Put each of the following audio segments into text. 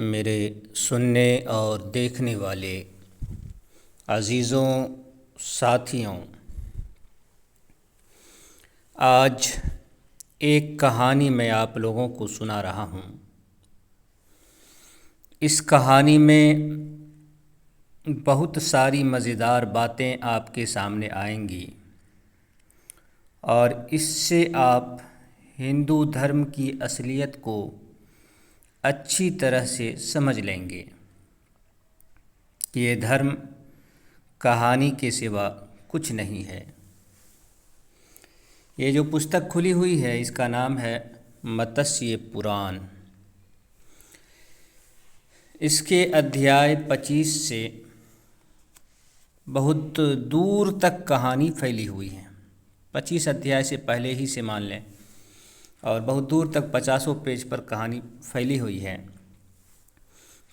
मेरे सुनने और देखने वाले अज़ीज़ों, साथियों, आज एक कहानी मैं आप लोगों को सुना रहा हूँ। इस कहानी में बहुत सारी मज़ेदार बातें आपके सामने आएंगी और इससे आप हिंदू धर्म की असलियत को अच्छी तरह से समझ लेंगे कि ये धर्म कहानी के सिवा कुछ नहीं है। ये जो पुस्तक खुली हुई है इसका नाम है मत्स्य पुराण। इसके अध्याय 25 से बहुत दूर तक कहानी फैली हुई है। 25 अध्याय से पहले ही से मान लें, और बहुत दूर तक 50 पेज पर कहानी फैली हुई है।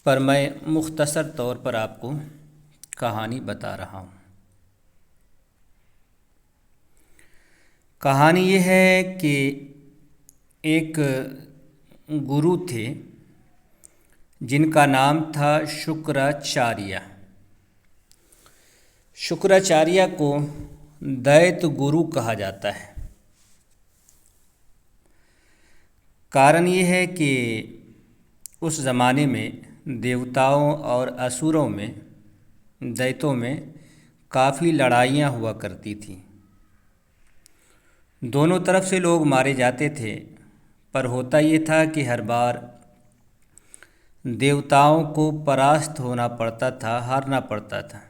पर मैं मुख्तसर तौर पर आपको कहानी बता रहा हूँ। कहानी ये है कि एक गुरु थे जिनका नाम था शुक्राचार्य। शुक्राचार्य को दैत गुरु कहा जाता है। कारण ये है कि उस ज़माने में देवताओं और असुरों में, दैत्यों में काफ़ी लड़ाइयाँ हुआ करती थीं। दोनों तरफ से लोग मारे जाते थे, पर होता ये था कि हर बार देवताओं को परास्त होना पड़ता था, हारना पड़ता था,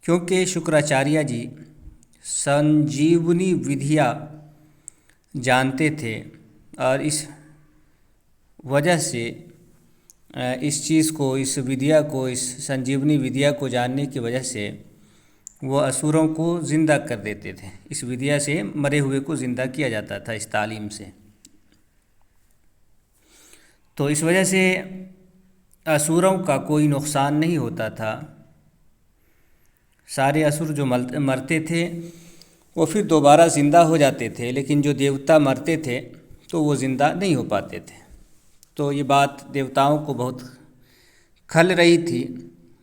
क्योंकि शुक्राचार्य जी संजीवनी विधियाँ जानते थे। और इस वजह से इस विद्या को, इस संजीवनी विद्या को जानने की वजह से वो असुरों को ज़िंदा कर देते थे। इस विद्या से मरे हुए को ज़िंदा किया जाता था, इस तालीम से। तो इस वजह से असुरों का कोई नुकसान नहीं होता था। सारे असुर जो मरते थे वो फिर दोबारा ज़िंदा हो जाते थे, लेकिन जो देवता मरते थे तो वो ज़िंदा नहीं हो पाते थे। तो ये बात देवताओं को बहुत खल रही थी,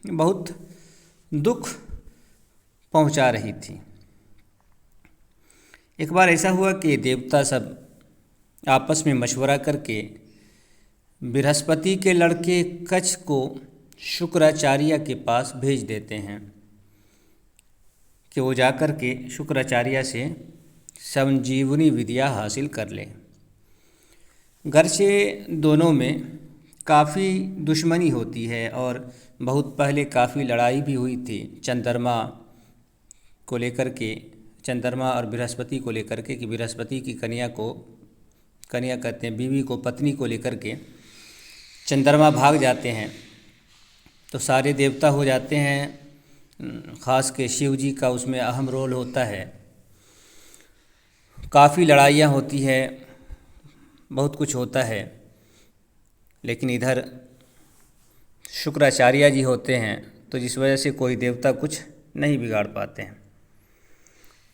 बहुत दुख पहुंचा रही थी। एक बार ऐसा हुआ कि देवता सब आपस में मशवरा करके बृहस्पति के लड़के कच्छ को शुक्राचार्य के पास भेज देते हैं कि वो जाकर के शुक्राचार्य से संजीवनी विद्या हासिल कर ले। घर से दोनों में काफ़ी दुश्मनी होती है और बहुत पहले काफ़ी लड़ाई भी हुई थी चंद्रमा को लेकर के, चंद्रमा और बृहस्पति को लेकर के, कि बृहस्पति की कन्या कहते हैं, बीवी को, पत्नी को लेकर के चंद्रमा भाग जाते हैं तो सारे देवता हो जाते हैं। ख़ास के शिव जी का उसमें अहम रोल होता है। काफ़ी लड़ाइयाँ होती है, बहुत कुछ होता है, लेकिन इधर शुक्राचार्य जी होते हैं तो जिस वजह से कोई देवता कुछ नहीं बिगाड़ पाते हैं।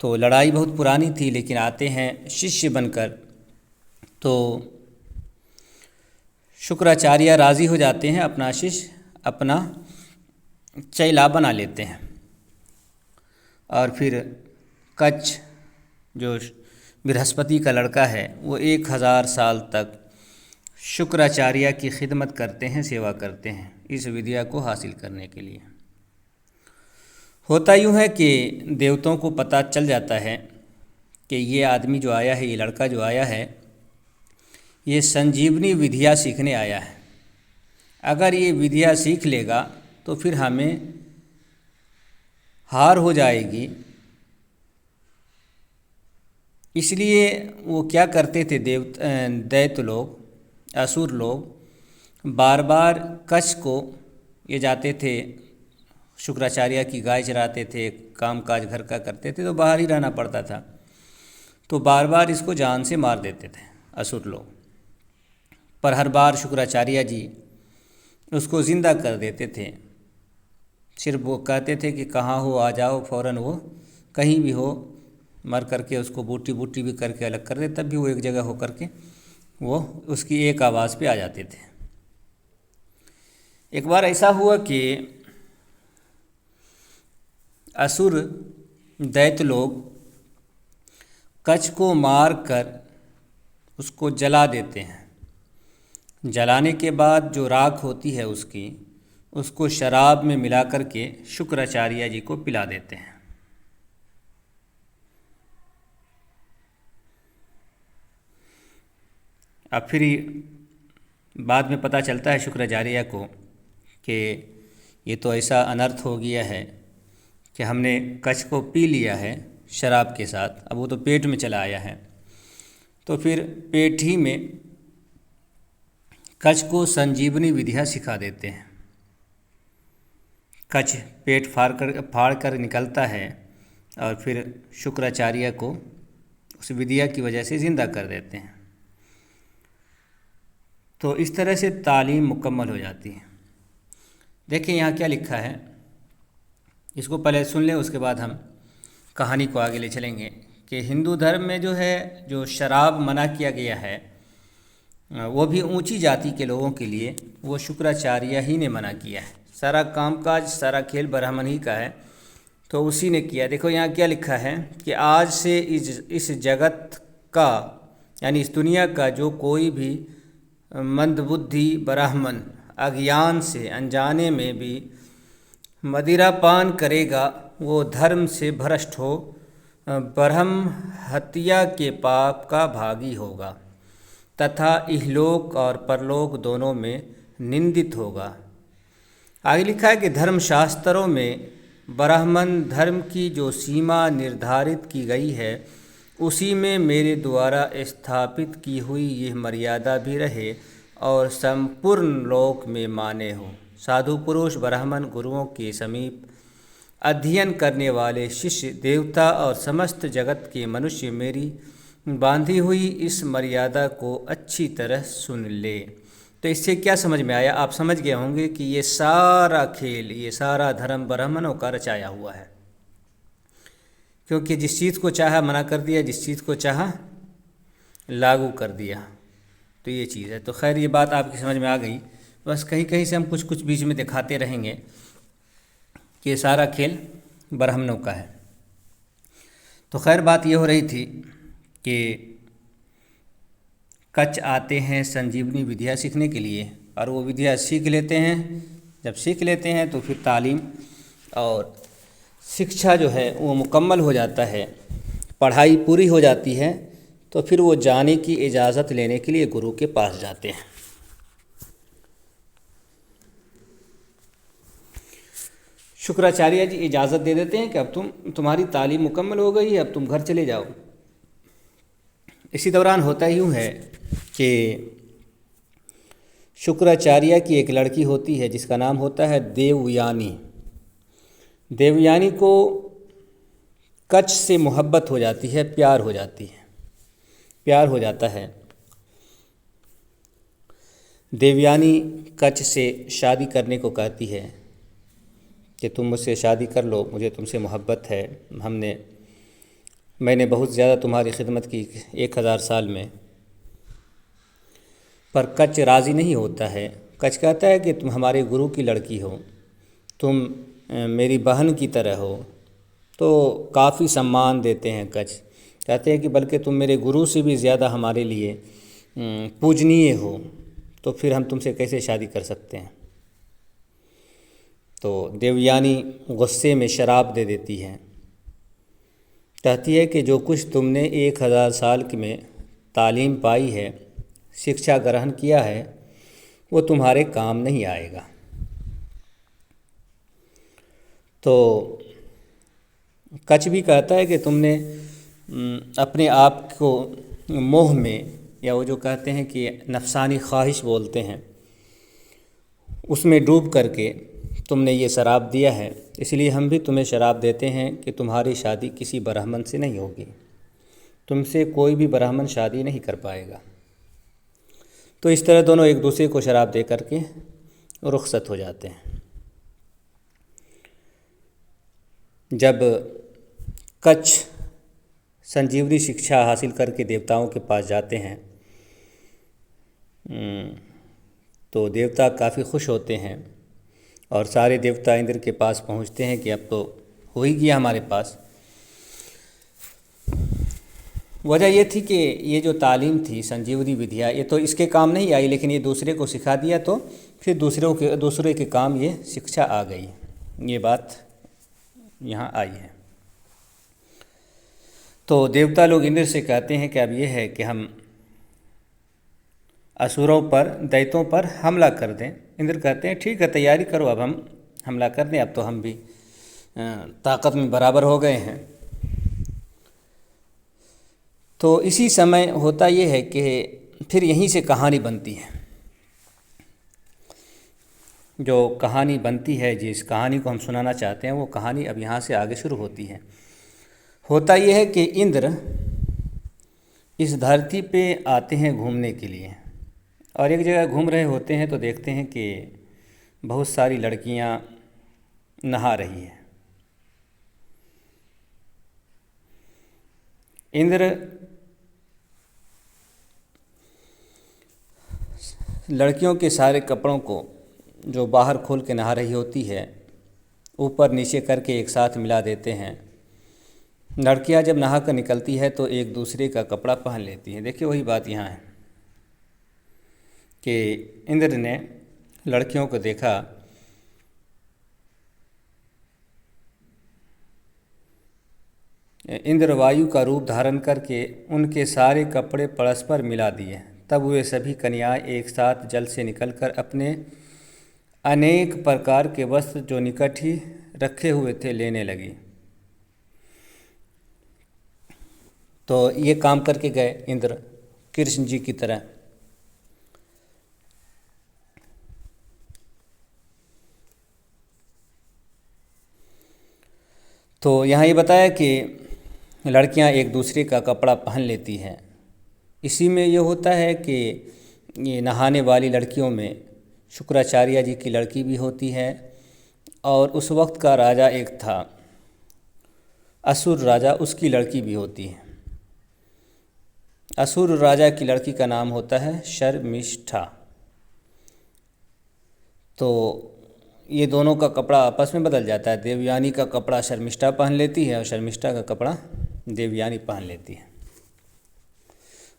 तो लड़ाई बहुत पुरानी थी, लेकिन आते हैं शिष्य बनकर। तो शुक्राचार्य राज़ी हो जाते हैं, अपना शिष्य अपना चेला बना लेते हैं। और फिर कच्छ जो बृहस्पति का लड़का है वो 1000 साल तक शुक्राचार्य की खिदमत करते हैं, सेवा करते हैं इस विद्या को हासिल करने के लिए। होता यूँ है कि देवताओं को पता चल जाता है कि ये आदमी जो आया है, ये लड़का जो आया है, ये संजीवनी विद्या सीखने आया है। अगर ये विद्या सीख लेगा तो फिर हमें हार हो जाएगी। इसलिए वो क्या करते थे, दैत्य लोग, असुर लोग बार बार कच्छ को, ये जाते थे शुक्राचार्य की गाय चराते थे, काम काज घर का करते थे, तो बाहर ही रहना पड़ता था, तो बार बार इसको जान से मार देते थे असुर लोग। पर हर बार शुक्राचार्य जी उसको ज़िंदा कर देते थे। सिर्फ वो कहते थे कि कहाँ हो, आ जाओ, फ़ौरन वो कहीं भी हो, मर करके उसको बूटी बूटी भी करके अलग कर दे, तब भी वो एक जगह हो करके वो उसकी एक आवाज़ पे आ जाते थे। एक बार ऐसा हुआ कि असुर दैत्य लोग कच्छ को मार कर उसको जला देते हैं। जलाने के बाद जो राख होती है उसको शराब में मिला कर के शुक्राचार्य जी को पिला देते हैं। अब फिर बाद में पता चलता है शुक्राचार्य को कि ये तो ऐसा अनर्थ हो गया है कि हमने कच्छ को पी लिया है शराब के साथ, अब वो तो पेट में चला आया है। तो फिर पेट ही में कच्छ को संजीवनी विधियाँ सिखा देते हैं। कच्छ पेट फाड़ कर निकलता है और फिर शुक्राचार्य को उस विद्या की वजह से ज़िंदा कर देते हैं। तो इस तरह से तालीम मुकम्मल हो जाती है। देखिए यहाँ क्या लिखा है, इसको पहले सुन लें, उसके बाद हम कहानी को आगे ले चलेंगे। कि हिंदू धर्म में जो शराब मना किया गया है वो भी ऊंची जाति के लोगों के लिए वो शुक्राचार्य ही ने मना किया है। सारा कामकाज सारा खेल ब्राह्मण ही का है, तो उसी ने किया। देखो यहाँ क्या लिखा है कि आज से इस जगत का यानी इस दुनिया का जो कोई भी मंदबुद्धि ब्राह्मण अज्ञान से अनजाने में भी मदिरा पान करेगा वो धर्म से भ्रष्ट हो ब्रह्म हत्या के पाप का भागी होगा तथा इहलोक और परलोक दोनों में निंदित होगा। आगे लिखा है कि धर्मशास्त्रों में ब्राह्मण धर्म की जो सीमा निर्धारित की गई है उसी में मेरे द्वारा स्थापित की हुई यह मर्यादा भी रहे और संपूर्ण लोक में मान्य हो। साधु पुरुष ब्राह्मण गुरुओं के समीप अध्ययन करने वाले शिष्य देवता और समस्त जगत के मनुष्य मेरी बांधी हुई इस मर्यादा को अच्छी तरह सुन ले। तो इससे क्या समझ में आया? आप समझ गए होंगे कि ये सारा खेल, ये सारा धर्म ब्राह्मणों का रचाया हुआ है, क्योंकि जिस चीज़ को चाहा मना कर दिया, जिस चीज़ को चाहा लागू कर दिया। तो ये चीज़ है। तो खैर ये बात आपकी समझ में आ गई। बस कहीं कहीं से हम कुछ कुछ बीच में दिखाते रहेंगे कि सारा खेल ब्राह्मणों का है। तो खैर बात ये हो रही थी कि कच्छ आते हैं संजीवनी विद्या सीखने के लिए और वो विद्या सीख लेते हैं। जब सीख लेते हैं तो फिर तालीम और शिक्षा जो है वो मुकम्मल हो जाता है, पढ़ाई पूरी हो जाती है। तो फिर वो जाने की इजाज़त लेने के लिए गुरु के पास जाते हैं। शुक्राचार्य जी इजाज़त दे देते हैं कि अब तुम्हारी तालीम मुकम्मल हो गई है, अब तुम घर चले जाओ। इसी दौरान होता यूँ है कि शुक्राचार्य की एक लड़की होती है जिसका नाम होता है देवयानी। देवयानी को कच्छ से मोहब्बत हो जाती है, प्यार हो जाता है। देवयानी कच्छ से शादी करने को कहती है कि तुम मुझसे शादी कर लो, मुझे तुमसे मोहब्बत है। मैंने बहुत ज़्यादा तुम्हारी खिदमत की 1000 साल में। पर कच्छ राज़ी नहीं होता है। कच्छ कहता है कि तुम हमारे गुरु की लड़की हो, तुम मेरी बहन की तरह हो। तो काफ़ी सम्मान देते हैं कच्छ, कहते हैं कि बल्कि तुम मेरे गुरु से भी ज़्यादा हमारे लिए पूजनीय हो, तो फिर हम तुमसे कैसे शादी कर सकते हैं। तो देवयानी गुस्से में शराब दे देती है, कहती है कि जो कुछ तुमने 1000 साल में तालीम पाई है, शिक्षा ग्रहण किया है, वो तुम्हारे काम नहीं आएगा। तो कच्छ भी कहता है कि तुमने अपने आप को मोह में, या वो जो कहते हैं कि नफसानी ख्वाहिश बोलते हैं, उसमें डूब करके तुमने ये शराब दिया है, इसलिए हम भी तुम्हें शराब देते हैं कि तुम्हारी शादी किसी ब्राह्मण से नहीं होगी, तुमसे कोई भी ब्राह्मण शादी नहीं कर पाएगा। तो इस तरह दोनों एक दूसरे को शराब दे करके रुखसत हो जाते हैं। जब कच्छ संजीवनी शिक्षा हासिल करके देवताओं के पास जाते हैं हम्म, तो देवता काफ़ी खुश होते हैं और सारे देवता इंद्र के पास पहुंचते हैं कि अब तो हो ही गया हमारे पास। वजह ये थी कि ये जो तालीम थी संजीवनी विद्या, ये तो इसके काम नहीं आई, लेकिन ये दूसरे को सिखा दिया तो फिर दूसरे के काम ये शिक्षा आ गई। ये बात यहाँ आई है। तो देवता लोग इंद्र से कहते हैं कि अब ये है कि हम असुरों पर, दैत्यों पर हमला कर दें। इंद्र कहते हैं ठीक है, तैयारी करो, अब हम हमला कर दें, अब तो हम भी ताकत में बराबर हो गए हैं। तो इसी समय होता ये है कि फिर यहीं से कहानी बनती है। जो कहानी बनती है, जिस कहानी को हम सुनाना चाहते हैं, वो कहानी अब यहाँ से आगे शुरू होती है। होता ये है कि इंद्र इस धरती पे आते हैं घूमने के लिए, और एक जगह घूम रहे होते हैं तो देखते हैं कि बहुत सारी लड़कियाँ नहा रही हैं। इंद्र लड़कियों के सारे कपड़ों को जो बाहर खोल के नहा रही होती है, ऊपर नीचे करके एक साथ मिला देते हैं। लड़कियां जब नहा कर निकलती है तो एक दूसरे का कपड़ा पहन लेती हैं। देखिए वही बात यहाँ है कि इंद्र ने लड़कियों को देखा, इंद्र वायु का रूप धारण करके उनके सारे कपड़े परस्पर मिला दिए। तब वे सभी कन्याएं एक साथ जल से निकलकर अपने अनेक प्रकार के वस्त्र जो निकट ही रखे हुए थे लेने लगी। तो ये काम करके गए इंद्र कृष्ण जी की तरह। तो यहाँ ये बताया कि लड़कियाँ एक दूसरे का कपड़ा पहन लेती हैं। इसी में ये होता है कि ये नहाने वाली लड़कियों में शुक्राचार्य जी की लड़की भी होती है, और उस वक्त का राजा एक था असुर राजा, उसकी लड़की भी होती है। असुर राजा की लड़की का नाम होता है शर्मिष्ठा। तो ये दोनों का कपड़ा आपस में बदल जाता है। देवयानी का कपड़ा शर्मिष्ठा पहन लेती है और शर्मिष्ठा का कपड़ा देवयानी पहन लेती है।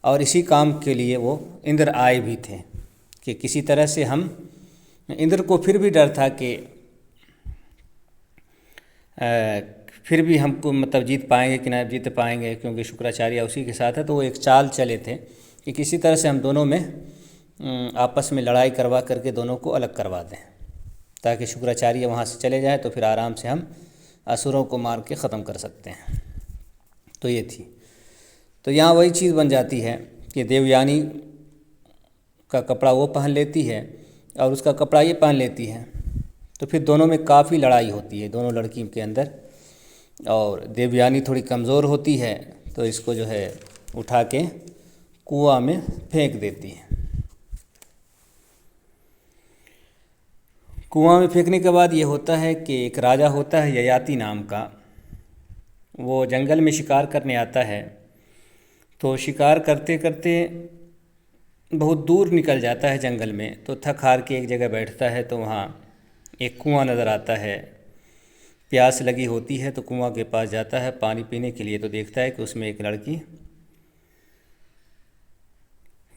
और इसी काम के लिए वो इंद्र आए भी थे कि किसी तरह से हम, इंद्र को फिर भी डर था कि फिर भी हमको मतलब जीत पाएंगे कि ना जीत पाएंगे, क्योंकि शुक्राचार्य उसी के साथ है। तो वो एक चाल चले थे कि किसी तरह से हम दोनों में आपस में लड़ाई करवा करके दोनों को अलग करवा दें, ताकि शुक्राचार्य वहाँ से चले जाए तो फिर आराम से हम असुरों को मार के ख़त्म कर सकते हैं। तो ये थी। तो यहाँ वही चीज़ बन जाती है कि देवयानी का कपड़ा वो पहन लेती है और उसका कपड़ा ये पहन लेती है। तो फिर दोनों में काफ़ी लड़ाई होती है दोनों लड़की के अंदर, और देवयानी थोड़ी कमज़ोर होती है तो इसको जो है उठा के कुआं में फेंक देती है। कुआं में फेंकने के बाद ये होता है कि एक राजा होता है ययाति नाम का, वो जंगल में शिकार करने आता है। तो शिकार करते करते बहुत दूर निकल जाता है जंगल में, तो थक हार के एक जगह बैठता है तो वहाँ एक कुआं नज़र आता है। प्यास लगी होती है तो कुआं के पास जाता है पानी पीने के लिए, तो देखता है कि उसमें एक लड़की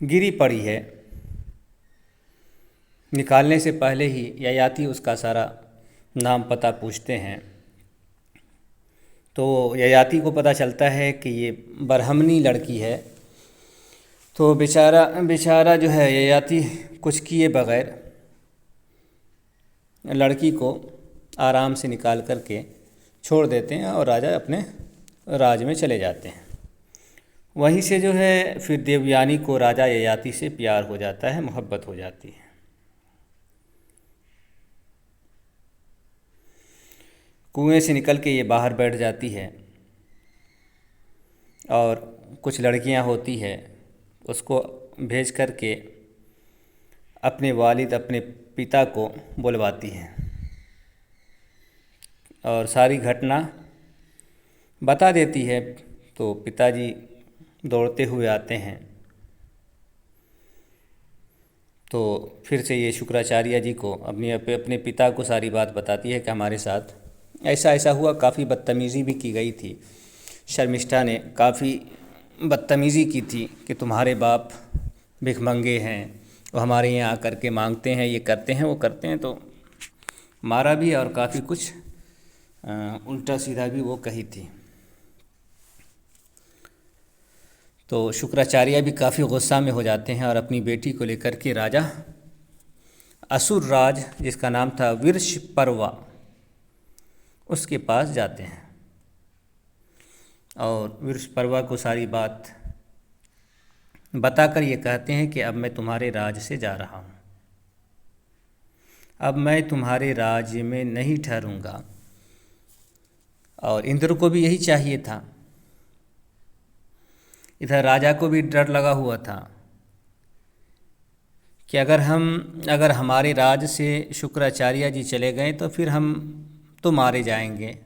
गिरी पड़ी है। निकालने से पहले ही ययाति उसका सारा नाम पता पूछते हैं। तो ययाति को पता चलता है कि ये बरहमनी लड़की है। तो बेचारा जो है ययाति कुछ किए बगैर लड़की को आराम से निकाल करके छोड़ देते हैं और राजा अपने राज में चले जाते हैं। वहीं से जो है फिर देवयानी को राजा ययाति से प्यार हो जाता है, मोहब्बत हो जाती है। कुएं से निकल के ये बाहर बैठ जाती है और कुछ लड़कियां होती है उसको भेज करके अपने वालिद, अपने पिता को बुलवाती हैं और सारी घटना बता देती है। तो पिताजी दौड़ते हुए आते हैं तो फिर से ये शुक्राचार्य जी को अपने पिता को सारी बात बताती है कि हमारे साथ ऐसा ऐसा हुआ, काफ़ी बदतमीज़ी भी की गई थी। शर्मिष्ठा ने काफ़ी बदतमीज़ी की थी कि तुम्हारे बाप भिखमंगे हैं, वो हमारे यहाँ आकर के मांगते हैं, ये करते हैं वो करते हैं, तो मारा भी और काफ़ी कुछ उल्टा सीधा भी वो कही थी। तो शुक्राचार्य भी काफ़ी गुस्सा में हो जाते हैं और अपनी बेटी को लेकर के राजा असुर राज, जिसका नाम था विरशपर्वा, उसके पास जाते हैं और विरशपर्वा को सारी बात बताकर ये कहते हैं कि अब मैं तुम्हारे राज से जा रहा हूँ, अब मैं तुम्हारे राज्य में नहीं ठहरूंगा। और इंद्र को भी यही चाहिए था। इधर राजा को भी डर लगा हुआ था कि अगर हमारे राज से शुक्राचार्य जी चले गए तो फिर हम तो मारे जाएंगे,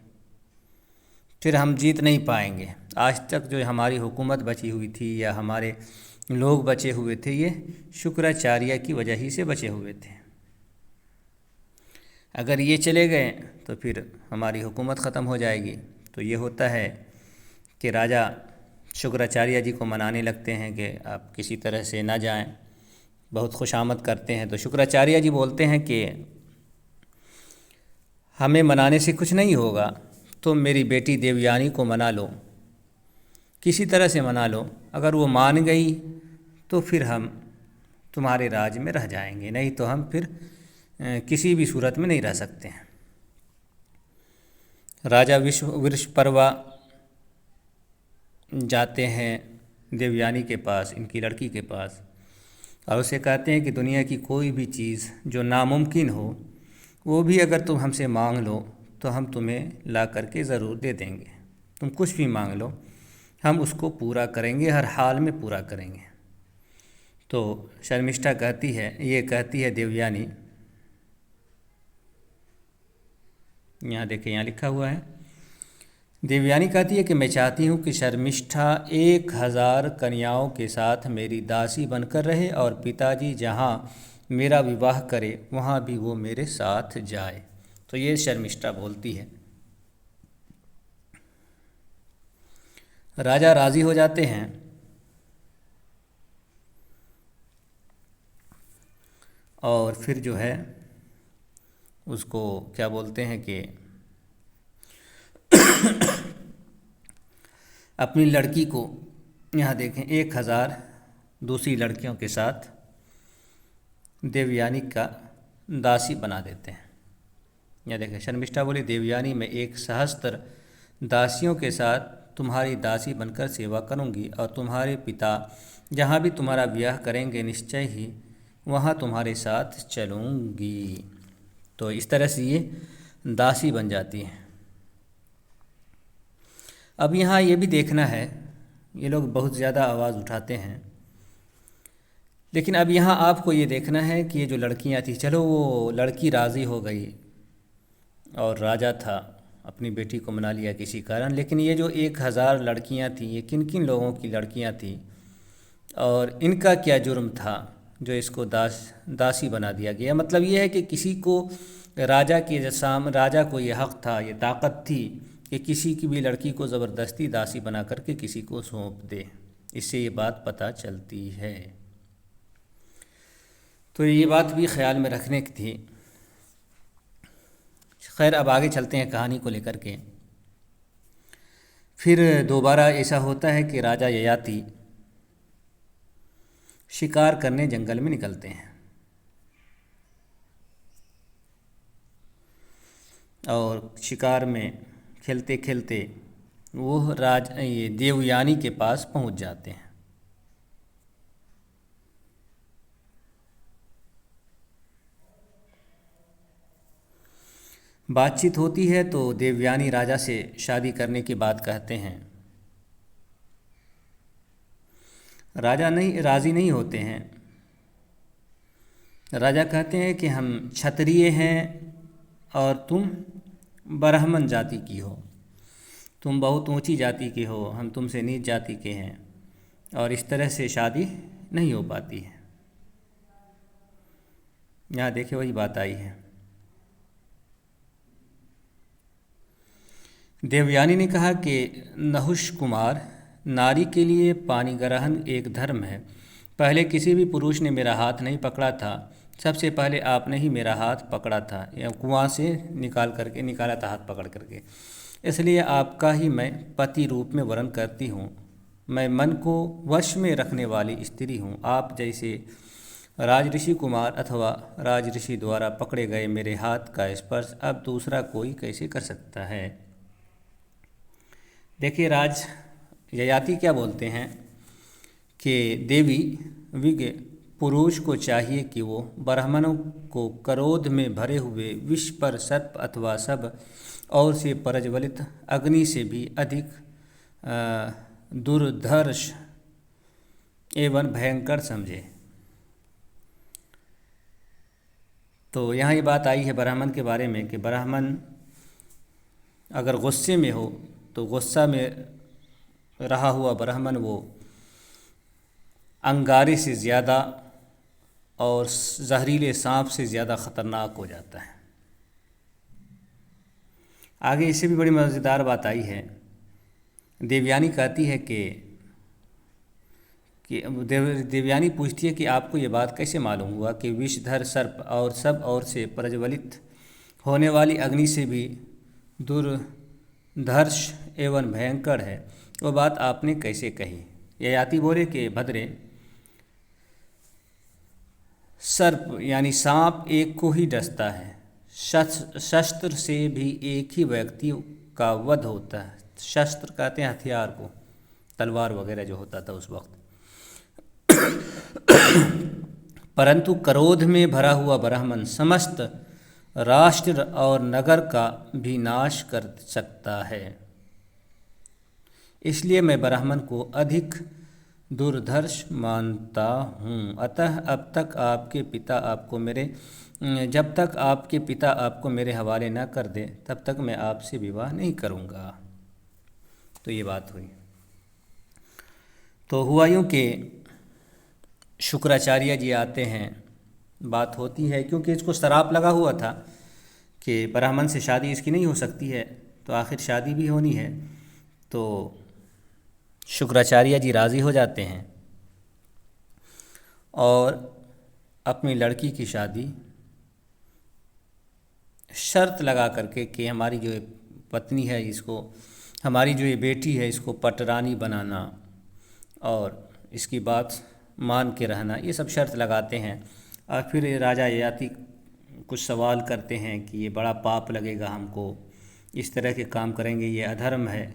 फिर हम जीत नहीं पाएंगे। आज तक जो हमारी हुकूमत बची हुई थी या हमारे लोग बचे हुए थे, ये शुक्राचार्य की वजह ही से बचे हुए थे। अगर ये चले गए तो फिर हमारी हुकूमत ख़त्म हो जाएगी। तो ये होता है कि राजा शुक्राचार्य जी को मनाने लगते हैं कि आप किसी तरह से ना जाएं, बहुत खुशामद करते हैं। तो शुक्राचार्य जी बोलते हैं कि हमें मनाने से कुछ नहीं होगा, तुम मेरी बेटी देवयानी को मना लो, किसी तरह से मना लो। अगर वो मान गई तो फिर हम तुम्हारे राज में रह जाएंगे, नहीं तो हम फिर किसी भी सूरत में नहीं रह सकते हैं। राजा विरशपर्वा जाते हैं देवयानी के पास, इनकी लड़की के पास, और उसे कहते हैं कि दुनिया की कोई भी चीज़ जो नामुमकिन हो वो भी अगर तुम हमसे मांग लो तो हम तुम्हें ला करके ज़रूर दे देंगे। तुम कुछ भी मांग लो, हम उसको पूरा करेंगे, हर हाल में पूरा करेंगे। तो शर्मिष्ठा कहती है देवयानी, यहाँ देखें, यहाँ लिखा हुआ है, देवयानी कहती है कि मैं चाहती हूँ कि शर्मिष्ठा 1000 कन्याओं के साथ मेरी दासी बनकर रहे और पिताजी जहाँ मेरा विवाह करे वहाँ भी वो मेरे साथ जाए। तो ये शर्मिष्ठा बोलती है। राजा राज़ी हो जाते हैं और फिर जो है उसको क्या बोलते हैं कि अपनी लड़की को, यहाँ देखें, 1000 दूसरी लड़कियों के साथ देवयानी का दासी बना देते हैं। यहाँ देखें, शर्मिष्ठा बोली, देवयानी मैं 1 सहस्त्र दासियों के साथ तुम्हारी दासी बनकर सेवा करूँगी और तुम्हारे पिता जहाँ भी तुम्हारा ब्याह करेंगे निश्चय ही वहाँ तुम्हारे साथ चलूँगी। तो इस तरह से ये दासी बन जाती हैं। अब यहाँ ये भी देखना है, ये लोग बहुत ज़्यादा आवाज़ उठाते हैं, लेकिन अब यहाँ आपको ये देखना है कि ये जो लड़कियाँ थी, चलो वो लड़की राज़ी हो गई और राजा था, अपनी बेटी को मना लिया किसी कारण, लेकिन ये जो 1000 लड़कियाँ थीं, ये किन किन लोगों की लड़कियाँ थीं और इनका क्या जुर्म था जो इसको दासी बना दिया गया। मतलब ये है कि किसी को राजा को ये हक़ था, ये ताकत थी कि किसी की भी लड़की को ज़बरदस्ती दासी बना करके किसी को सौंप दे। इससे ये बात पता चलती है। तो ये बात भी ख्याल में रखने की थी। खैर, अब आगे चलते हैं कहानी को लेकर के। फिर दोबारा ऐसा होता है कि राजा ययाति शिकार करने जंगल में निकलते हैं और शिकार में खेलते खेलते वो ये देवयानी के पास पहुंच जाते हैं। बातचीत होती है तो देवयानी राजा से शादी करने की बात कहते हैं। राजा राज़ी नहीं होते हैं। राजा कहते हैं कि हम क्षत्रिय हैं और तुम ब्राह्मण जाति की हो, तुम बहुत ऊंची जाति के हो, हम तुमसे नीच जाति के हैं और इस तरह से शादी नहीं हो पाती है। यहाँ देखिए वही बात आई है। देवयानी ने कहा कि नहुष कुमार, नारी के लिए पानी ग्रहण एक धर्म है। पहले किसी भी पुरुष ने मेरा हाथ नहीं पकड़ा था, सबसे पहले आपने ही मेरा हाथ पकड़ा था, या कुआं से निकाला था हाथ पकड़ करके। इसलिए आपका ही मैं पति रूप में वर्ण करती हूँ। मैं मन को वश में रखने वाली स्त्री हूँ। आप जैसे राजऋषि कुमार अथवा राजऋषि द्वारा पकड़े गए मेरे हाथ का स्पर्श अब दूसरा कोई कैसे कर सकता है। देखिए राज ययाति क्या बोलते हैं कि देवी विज्ञ पुरुष को चाहिए कि वो ब्राह्मणों को क्रोध में भरे हुए विष पर सर्प अथवा सब और से प्रज्वलित अग्नि से भी अधिक दुर्धर्ष एवं भयंकर समझे। तो यहाँ ये बात आई है ब्राह्मण के बारे में कि ब्राह्मण अगर गुस्से में हो तो गुस्सा में रहा हुआ ब्राह्मण वो अंगारे से ज़्यादा और जहरीले सांप से ज़्यादा ख़तरनाक हो जाता है। आगे इससे भी बड़ी मज़ेदार बात आई है। देवयानी कहती है कि देवयानी पूछती है कि आपको ये बात कैसे मालूम हुआ कि विषधर सर्प और सब और से प्रज्वलित होने वाली अग्नि से भी दुर्धर्ष एवं भयंकर है, वो बात आपने कैसे कही। ययाति बोले कि भद्रे, सर्प यानी सांप एक को ही डसता है, शस्त्र से भी एक ही व्यक्ति का वध होता है। शस्त्र कहते हैं हथियार को, तलवार वगैरह जो होता था उस वक्त। परंतु क्रोध में भरा हुआ ब्राह्मण समस्त राष्ट्र और नगर का भी नाश कर सकता है। इसलिए मैं ब्राह्मण को अधिक दुर्धर्ष मानता हूँ। अतः जब तक आपके पिता आपको मेरे हवाले न कर दे तब तक मैं आपसे विवाह नहीं करूँगा। तो ये बात हुई। तो हुआ यूँ कि शुक्राचार्य जी आते हैं, बात होती है, क्योंकि इसको श्राप लगा हुआ था कि ब्राह्मण से शादी इसकी नहीं हो सकती है, तो आखिर शादी भी होनी है। तो शुक्राचार्य जी राज़ी हो जाते हैं और अपनी लड़की की शादी शर्त लगा करके कि हमारी जो पत्नी है इसको, हमारी जो ये बेटी है इसको पटरानी बनाना और इसकी बात मान के रहना, ये सब शर्त लगाते हैं। और फिर राजा ययाति कुछ सवाल करते हैं कि ये बड़ा पाप लगेगा हमको, इस तरह के काम करेंगे ये अधर्म है।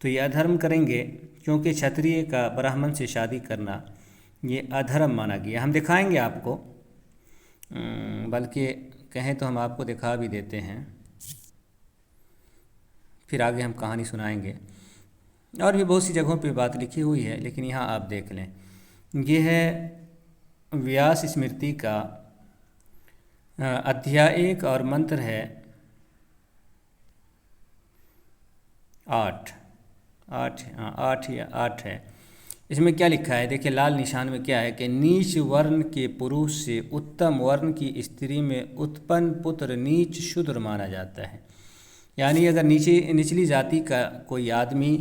तो ये अधर्म करेंगे क्योंकि क्षत्रिय का ब्राह्मण से शादी करना ये अधर्म माना गया। हम दिखाएंगे आपको, बल्कि कहें तो हम आपको दिखा भी देते हैं, फिर आगे हम कहानी सुनाएंगे। और भी बहुत सी जगहों पे बात लिखी हुई है, लेकिन यहाँ आप देख लें। ये है व्यास स्मृति का अध्याय 1 और मंत्र है 8 है। इसमें क्या लिखा है देखिए, लाल निशान में क्या है कि नीच वर्ण के पुरुष से उत्तम वर्ण की स्त्री में उत्पन्न पुत्र नीच शूद्र माना जाता है। यानी अगर निचली जाति का कोई आदमी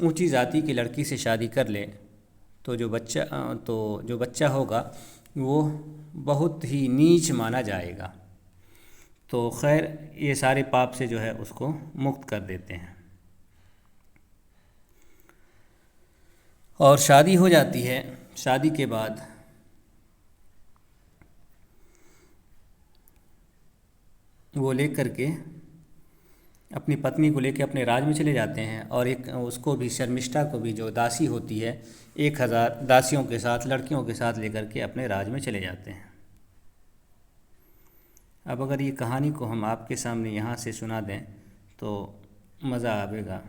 ऊंची जाति की लड़की से शादी कर ले तो जो बच्चा होगा वो बहुत ही नीच माना जाएगा। तो खैर ये सारे पाप से जो है उसको मुक्त कर देते हैं और शादी हो जाती है। शादी के बाद वो लेकर के अपनी पत्नी को लेकर अपने राज में चले जाते हैं और एक उसको भी, शर्मिष्ठा को भी, जो दासी होती है, 1000 दासियों के साथ, लड़कियों के साथ लेकर के अपने राज में चले जाते हैं। अब अगर ये कहानी को हम आपके सामने यहाँ से सुना दें तो मज़ा आवेगा।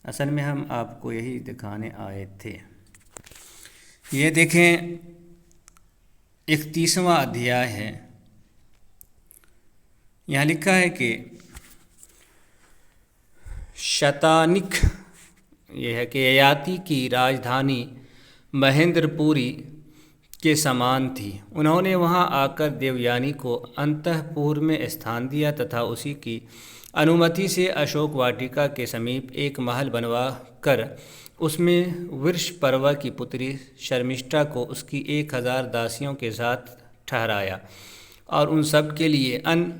असल में हम आपको यही दिखाने आए थे। ये देखें 31वां अध्याय है। यहाँ लिखा है कि शतानिक ये है कि ययाति की राजधानी महेंद्रपुरी के समान थी। उन्होंने वहां आकर देवयानी को अंतःपुर में स्थान दिया तथा उसी की अनुमति से अशोक वाटिका के समीप एक महल बनवा कर उसमें वृषपर्वा की पुत्री शर्मिष्ठा को उसकी 1000 दासियों के साथ ठहराया और उन सब के लिए अन्न,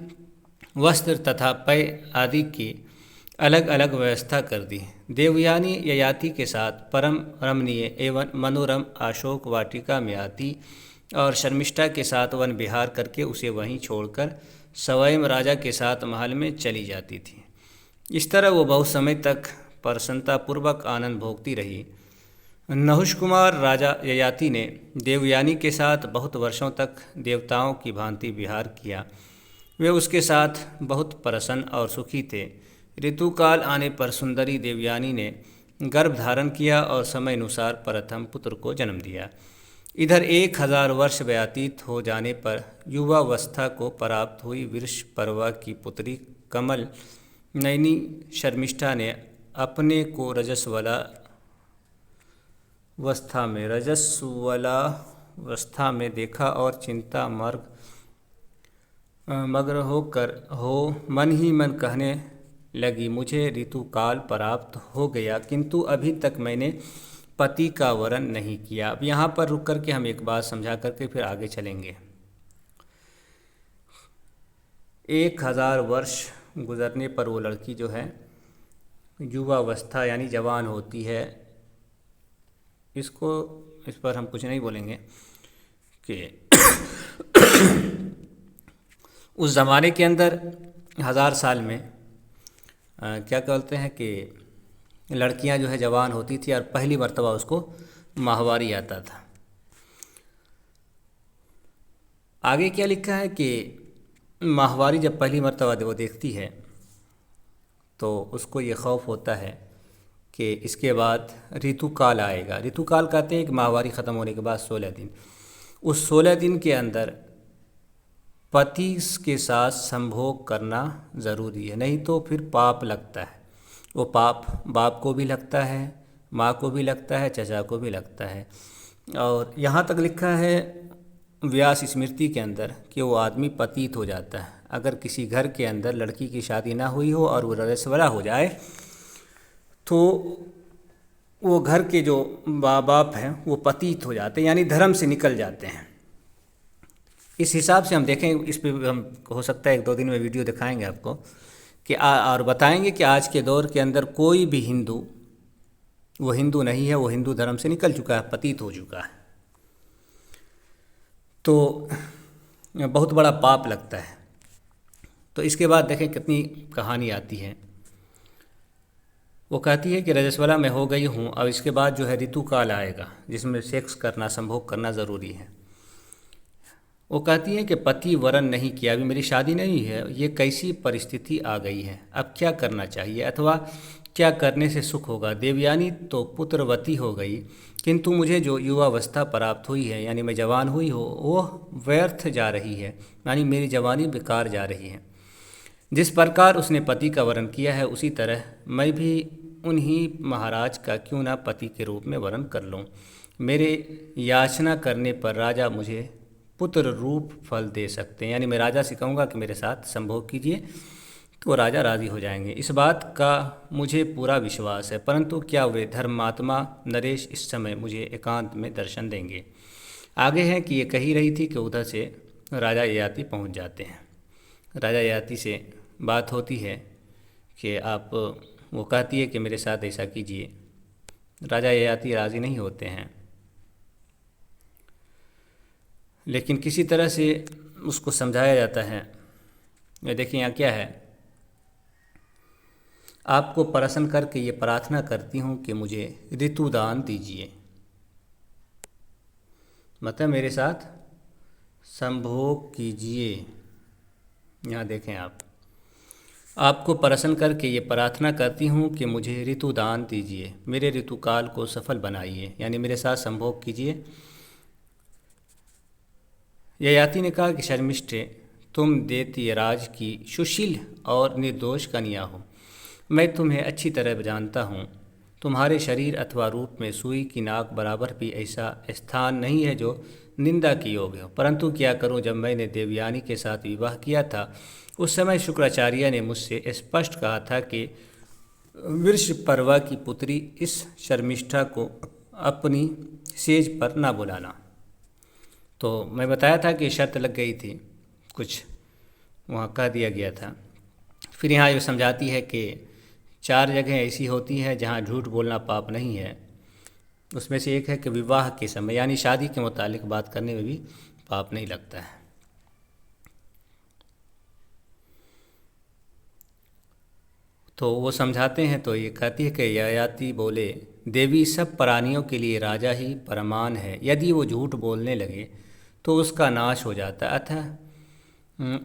वस्त्र तथा पेय आदि की अलग अलग व्यवस्था कर दी। देवयानी ययाति के साथ परम रमणीय एवं मनोरम अशोक वाटिका में आती और शर्मिष्ठा के साथ वन विहार करके उसे वहीं छोड़कर स्वयं राजा के साथ महल में चली जाती थी। इस तरह वो बहुत समय तक प्रसन्नतापूर्वक आनंद भोगती रही। नहुष कुमार राजा ययाति ने देवयानी के साथ बहुत वर्षों तक देवताओं की भांति विहार किया। वे उसके साथ बहुत प्रसन्न और सुखी थे। ऋतुकाल आने पर सुंदरी देवयानी ने गर्भ धारण किया और समय अनुसार प्रथम पुत्र को जन्म दिया। इधर 1000 वर्ष व्यतीत हो जाने पर युवावस्था को प्राप्त हुई वृषपर्वा की पुत्री कमल नयनी शर्मिष्ठा ने अपने को रजस्वलावस्था में देखा और चिंता मग्न होकर मन ही मन कहने लगी, मुझे ऋतुकाल प्राप्त हो गया किंतु अभी तक मैंने पति का वरण नहीं किया। अब यहाँ पर रुक कर के हम एक बात समझा करके फिर आगे चलेंगे। 1000 वर्ष गुजरने पर वो लड़की जो है युवावस्था यानी जवान होती है। इस पर हम कुछ नहीं बोलेंगे कि उस ज़माने के अंदर 1000 साल में क्या कहते हैं कि लड़कियां जो है जवान होती थी और पहली मर्तबा उसको माहवारी आता था। आगे क्या लिखा है कि माहवारी जब पहली मर्तबा वो देखती है तो उसको ये खौफ होता है कि इसके बाद ऋतुकाल आएगा। ऋतुकाल कहते हैं कि माहवारी ख़त्म होने के बाद 16 दिन, उस 16 दिन के अंदर पति के साथ संभोग करना ज़रूरी है, नहीं तो फिर पाप लगता है। वो पाप बाप को भी लगता है, माँ को भी लगता है, चचा को भी लगता है। और यहाँ तक लिखा है व्यास स्मृति के अंदर कि वो आदमी पतित हो जाता है। अगर किसी घर के अंदर लड़की की शादी ना हुई हो और वो रजस्वला हो जाए तो वो घर के जो बाप हैं वो पतित हो जाते हैं, यानी धर्म से निकल जाते हैं। इस हिसाब से हम देखें, इस पे हम हो सकता है 1-2 दिन में वीडियो दिखाएंगे आपको कि और बताएंगे कि आज के दौर के अंदर कोई भी हिंदू वो हिंदू नहीं है, वो हिंदू धर्म से निकल चुका है, पतित हो चुका है, तो बहुत बड़ा पाप लगता है। तो इसके बाद देखें कितनी कहानी आती है। वो कहती है कि रजस्वला मैं हो गई हूँ, अब इसके बाद जो है ऋतुकाल आएगा जिसमें सेक्स करना, संभोग करना ज़रूरी है। वो कहती है कि पति वरण नहीं किया, अभी मेरी शादी नहीं है, ये कैसी परिस्थिति आ गई है, अब क्या करना चाहिए अथवा क्या करने से सुख होगा। देवयानी तो पुत्रवती हो गई किंतु मुझे जो युवावस्था प्राप्त हुई है यानी मैं जवान हुई हो वो व्यर्थ जा रही है, यानी मेरी जवानी बेकार जा रही है। जिस प्रकार उसने पति का वरण किया है उसी तरह मैं भी उन्हीं महाराज का क्यों ना पति के रूप में वरण कर लूँ। मेरे याचना करने पर राजा मुझे पुत्र रूप फल दे सकते हैं, यानी मैं राजा से कहूँगा कि मेरे साथ संभोग कीजिए तो राजा राज़ी हो जाएंगे। इस बात का मुझे पूरा विश्वास है, परंतु क्या वे धर्मात्मा नरेश इस समय मुझे एकांत में दर्शन देंगे। आगे है कि ये कही रही थी कि उधर से राजा ययाति पहुँच जाते हैं। राजा ययाति से बात होती है कि आप, वो कहती है कि मेरे साथ ऐसा कीजिए। राजा ययाति राज़ी नहीं होते हैं, लेकिन किसी तरह से उसको समझाया जाता है। देखिए यहाँ क्या है, आपको प्रसन्न करके ये प्रार्थना करती हूँ कि मुझे ऋतुदान दीजिए, मतलब मेरे साथ संभोग कीजिए। यहाँ देखें आप, आपको प्रसन्न करके ये प्रार्थना करती हूँ कि मुझे ऋतुदान दीजिए, मेरे ऋतुकाल को सफल बनाइए, यानी मेरे साथ संभोग कीजिए। ययाति ने कहा कि शर्मिष्ठे, तुम दैत्यराज की सुशील और निर्दोष कन्या हो, मैं तुम्हें अच्छी तरह जानता हूँ। तुम्हारे शरीर अथवा रूप में सुई की नाक बराबर भी ऐसा स्थान नहीं है जो निंदा की योग्य हो। परंतु क्या करूं, जब मैंने देवयानी के साथ विवाह किया था उस समय शुक्राचार्य ने मुझसे स्पष्ट कहा था कि वृषपर्वा की पुत्री इस शर्मिष्ठा को अपनी सेज पर ना बुलाना। तो मैं बताया था कि शर्त लग गई थी, कुछ वहाँ कह दिया गया था। फिर यहाँ ये समझाती है कि 4 जगह ऐसी होती हैं जहाँ झूठ बोलना पाप नहीं है। उसमें से एक है कि विवाह के समय यानी शादी के मुतालिक बात करने में भी पाप नहीं लगता है। तो वो समझाते हैं तो ये कहती है कि ययाति बोले, देवी सब प्राणियों के लिए राजा ही परमान है। यदि वो झूठ बोलने लगे तो उसका नाश हो जाता है। अतः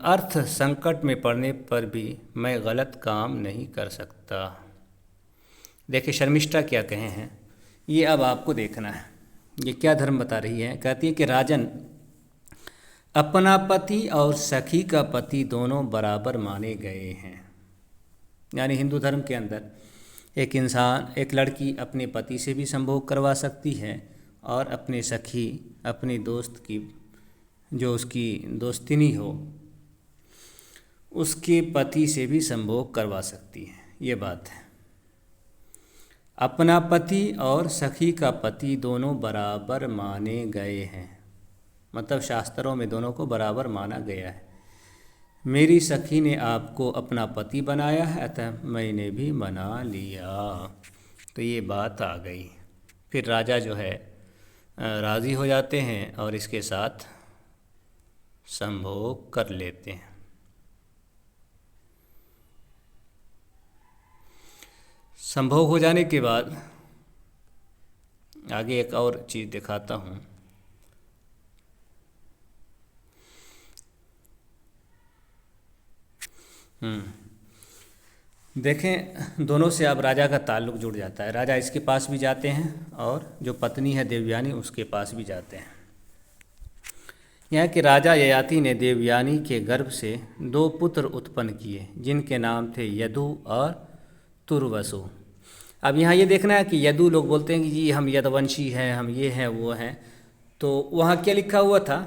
अर्थ संकट में पड़ने पर भी मैं गलत काम नहीं कर सकता। देखिए शर्मिष्ठा क्या कहे हैं, ये अब आपको देखना है। ये क्या धर्म बता रही है। कहती है कि राजन, अपना पति और सखी का पति दोनों बराबर माने गए हैं। यानी हिंदू धर्म के अंदर एक लड़की अपने पति से भी संभोग करवा सकती है और अपने सखी, अपनी दोस्त की, जो उसकी दोस्तिनी हो, उसके पति से भी संभोग करवा सकती है। ये बात है। अपना पति और सखी का पति दोनों बराबर माने गए हैं, मतलब शास्त्रों में दोनों को बराबर माना गया है। मेरी सखी ने आपको अपना पति बनाया है, अतः मैंने भी बना लिया। तो ये बात आ गई। फिर राजा जो है राज़ी हो जाते हैं और इसके साथ संभोग कर लेते हैं। संभोग हो जाने के बाद आगे एक और चीज़ दिखाता हूँ। देखें, दोनों से अब राजा का ताल्लुक़ जुड़ जाता है। राजा इसके पास भी जाते हैं और जो पत्नी है देवयानी उसके पास भी जाते हैं। यहाँ के राजा ययाति ने देवयानी के गर्भ से 2 पुत्र उत्पन्न किए जिनके नाम थे यदु और तुर्वसु। अब यहाँ ये देखना है कि यदु लोग बोलते हैं कि जी हम यदवंशी हैं, हम ये हैं वो हैं। तो वहाँ क्या लिखा हुआ था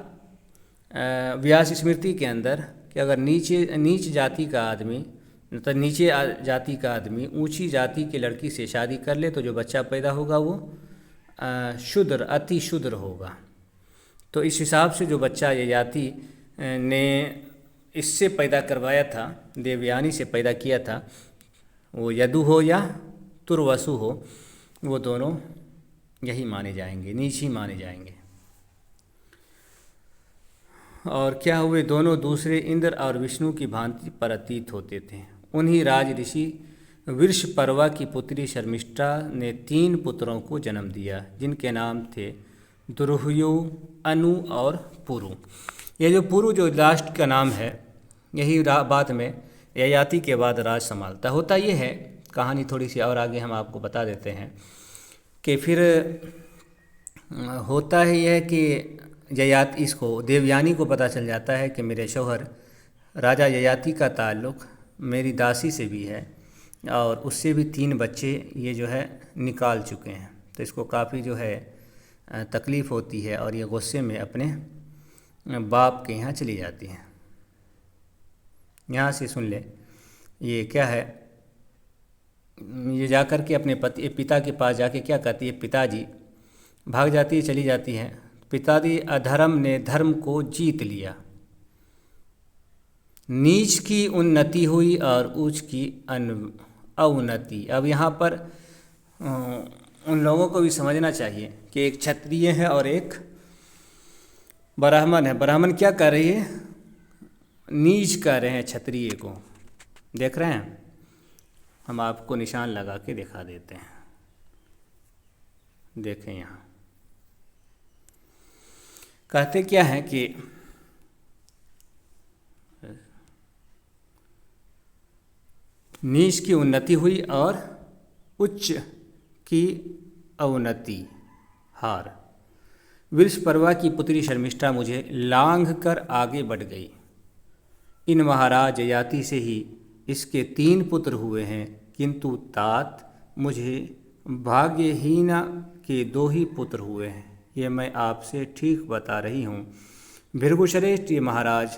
व्यास स्मृति के अंदर कि अगर नीच जाति का आदमी, मतलब नीचे जाति का आदमी ऊंची जाति की लड़की से शादी कर ले तो जो बच्चा पैदा होगा वो शूद्र, अति शूद्र होगा। तो इस हिसाब से जो बच्चा ययाति ने इससे पैदा करवाया था, देवयानी से पैदा किया था, वो यदु हो या तुर्वसु हो, वो दोनों यही माने जाएंगे, नीच ही माने जाएंगे। और क्या हुए, दोनों दूसरे इंद्र और विष्णु की भांति प्रतीत होते थे। उन्हीं राज ऋषि वृषपर्वा की पुत्री शर्मिष्ठा ने 3 पुत्रों को जन्म दिया जिनके नाम थे दुर्हयु, अनु और पुरु। ये जो पुरु जो लास्ट का नाम है, यही बाद में ययाति के बाद राज संभालता। होता ये है, कहानी थोड़ी सी और आगे हम आपको बता देते हैं कि फिर होता है यह कि ययाति, इसको देवयानी को पता चल जाता है कि मेरे शौहर राजा ययाति का ताल्लुक़ मेरी दासी से भी है और उससे भी 3 बच्चे ये जो है निकाल चुके हैं। तो इसको काफ़ी जो है तकलीफ़ होती है और ये गुस्से में अपने बाप के यहाँ चली जाती हैं। यहाँ से सुन ले, ये क्या है, ये जाकर के अपने पिता के पास जाके क्या कहती है, पिताजी, भाग जाती है, चली जाती है। पिताजी, अधर्म ने धर्म को जीत लिया, नीच की उन्नति हुई और ऊंच की अवनति। अब यहाँ पर उन लोगों को भी समझना चाहिए कि एक क्षत्रिय है और एक ब्राह्मण है। ब्राह्मण क्या कर रही है, नीच कर रहे हैं क्षत्रिय को। देख रहे हैं, हम आपको निशान लगा के दिखा देते हैं। देखें, यहाँ कहते क्या है कि नीच की उन्नति हुई और उच्च की अवनति हार। वृषपर्वा की पुत्री शर्मिष्ठा मुझे लांघ कर आगे बढ़ गई। इन महाराज ययाति से ही इसके 3 पुत्र हुए हैं किंतु तात मुझे भाग्यहीना के 2 ही पुत्र हुए हैं, ये मैं आपसे ठीक बता रही हूँ। भृगुश्रेष्ठ ये महाराज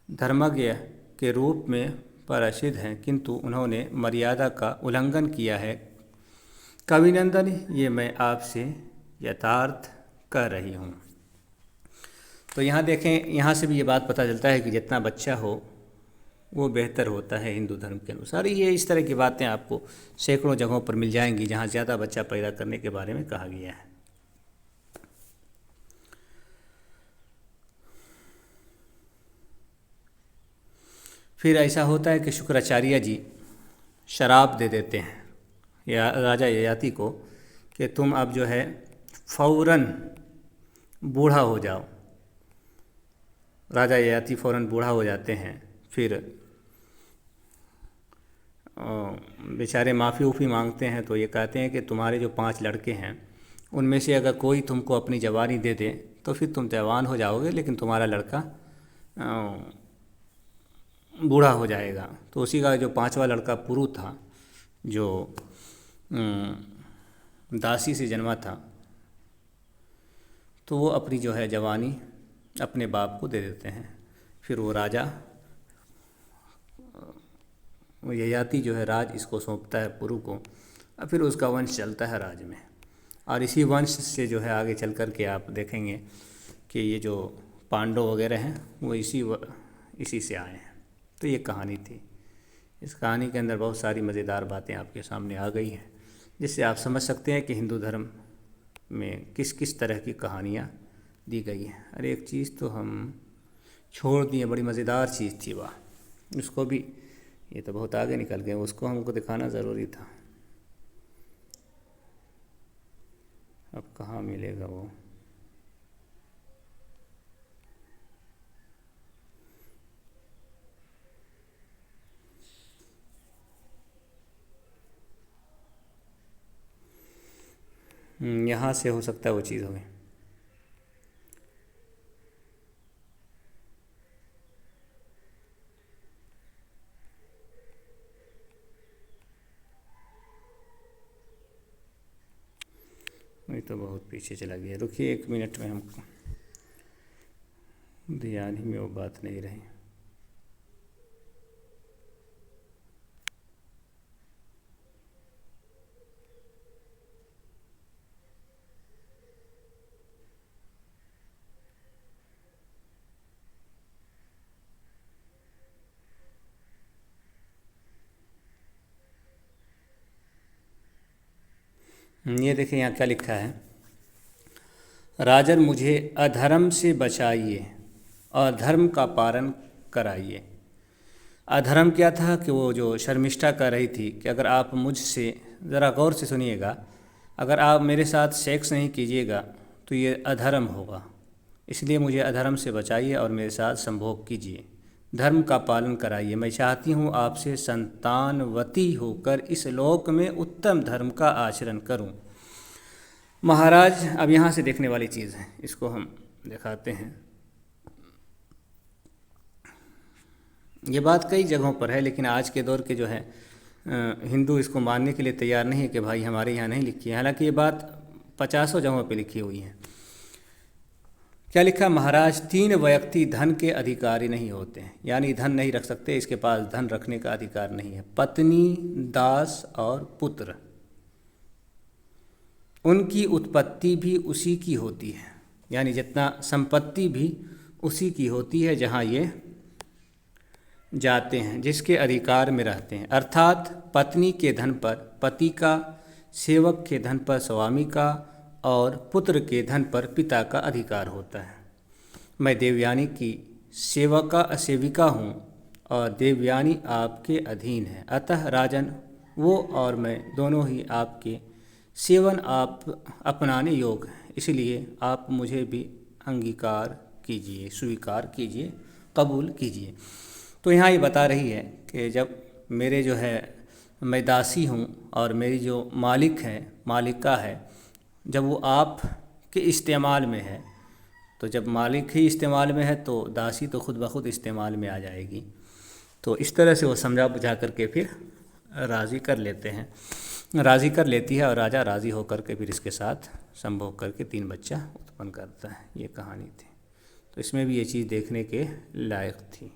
धर्मज्ञ के रूप में प्रसिद्ध हैं, किंतु उन्होंने मर्यादा का उल्लंघन किया है। कविनंदन, ये मैं आपसे यथार्थ कह रही हूँ। तो यहाँ देखें, यहाँ से भी ये बात पता चलता है कि जितना बच्चा हो वो बेहतर होता है हिंदू धर्म के अनुसार। ये इस तरह की बातें आपको सैकड़ों जगहों पर मिल जाएंगी जहाँ ज़्यादा बच्चा पैदा करने के बारे में कहा गया है। फिर ऐसा होता है कि शुक्राचार्य जी शराब दे देते हैं या राजा ययाति को कि तुम अब जो है फौरन बूढ़ा हो जाओ। राजा ययाति फौरन बूढ़ा हो जाते हैं। फिर बेचारे माफ़ी उफ़ी मांगते हैं तो ये कहते हैं कि तुम्हारे जो 5 लड़के हैं उनमें से अगर कोई तुमको अपनी जवानी दे दे तो फिर तुम जवान हो जाओगे, लेकिन तुम्हारा लड़का बूढ़ा हो जाएगा। तो उसी का जो 5वां लड़का पुरु था, जो दासी से जन्मा था, तो वो अपनी जो है जवानी अपने बाप को दे देते हैं। फिर वो राजा ययाति जो है राज इसको सौंपता है पुरु को, और फिर उसका वंश चलता है राज में। और इसी वंश से जो है आगे चल कर के आप देखेंगे कि ये जो पांडव वगैरह हैं वो इसी से आए हैं। तो ये कहानी थी। इस कहानी के अंदर बहुत सारी मज़ेदार बातें आपके सामने आ गई हैं, जिससे आप समझ सकते हैं कि हिंदू धर्म में किस किस तरह की कहानियाँ दी गई हैं। अरे एक चीज़ तो हम छोड़ दिए, बड़ी मज़ेदार चीज़ थी वह, उसको भी, ये तो बहुत आगे निकल गए, उसको हमको दिखाना ज़रूरी था। अब कहाँ मिलेगा वो? यहाँ से हो सकता है वो चीज़ होगी। मैं तो बहुत पीछे चला गया, रुकिए 1 मिनट में, हमको ध्यान ही में वो बात नहीं रही। ये देखिए यहाँ क्या लिखा है, राजन मुझे अधर्म से बचाइए और धर्म का पालन कराइए। अधर्म क्या था कि वो जो शर्मिष्ठा कर रही थी कि अगर आप मुझसे, ज़रा गौर से सुनिएगा, अगर आप मेरे साथ सेक्स नहीं कीजिएगा तो ये अधर्म होगा, इसलिए मुझे अधर्म से बचाइए और मेरे साथ संभोग कीजिए, धर्म का पालन कराइए। मैं चाहती हूँ आपसे संतानवती होकर इस लोक में उत्तम धर्म का आचरण करूँ। महाराज, अब यहाँ से देखने वाली चीज़ है, इसको हम दिखाते हैं। ये बात कई जगहों पर है, लेकिन आज के दौर के जो है हिंदू इसको मानने के लिए तैयार नहीं है कि भाई हमारे यहाँ नहीं लिखी है। हालांकि ये बात 50 जगहों पे लिखी हुई है। क्या लिखा? महाराज, 3 व्यक्ति धन के अधिकारी नहीं होते हैं, यानी धन नहीं रख सकते, इसके पास धन रखने का अधिकार नहीं है। पत्नी, दास और पुत्र, उनकी उत्पत्ति भी उसी की होती है, यानी जितना संपत्ति भी उसी की होती है जहाँ ये जाते हैं, जिसके अधिकार में रहते हैं। अर्थात पत्नी के धन पर पति का, सेवक के धन पर स्वामी का और पुत्र के धन पर पिता का अधिकार होता है। मैं देवयानी की सेविका हूँ और देवयानी आपके अधीन है। अतः राजन, वो और मैं दोनों ही आपके सेवन आप अपनाने योग्य हैं, इसलिए आप मुझे भी अंगीकार कीजिए, स्वीकार कीजिए, कबूल कीजिए। तो यहाँ ये बता रही है कि जब मेरे जो है, मैं दासी हूँ और मेरी जो मालिक है, मालिका है, जब वो आप के इस्तेमाल में है, तो जब मालिक ही इस्तेमाल में है तो दासी तो खुद ब खुद इस्तेमाल में आ जाएगी। तो इस तरह से वो समझा बुझा करके फिर राज़ी कर लेते हैं, राज़ी कर लेती है और राजा राज़ी होकर के फिर इसके साथ संभोग करके 3 बच्चा उत्पन्न करता है। ये कहानी थी। तो इसमें भी ये चीज़ देखने के लायक थी।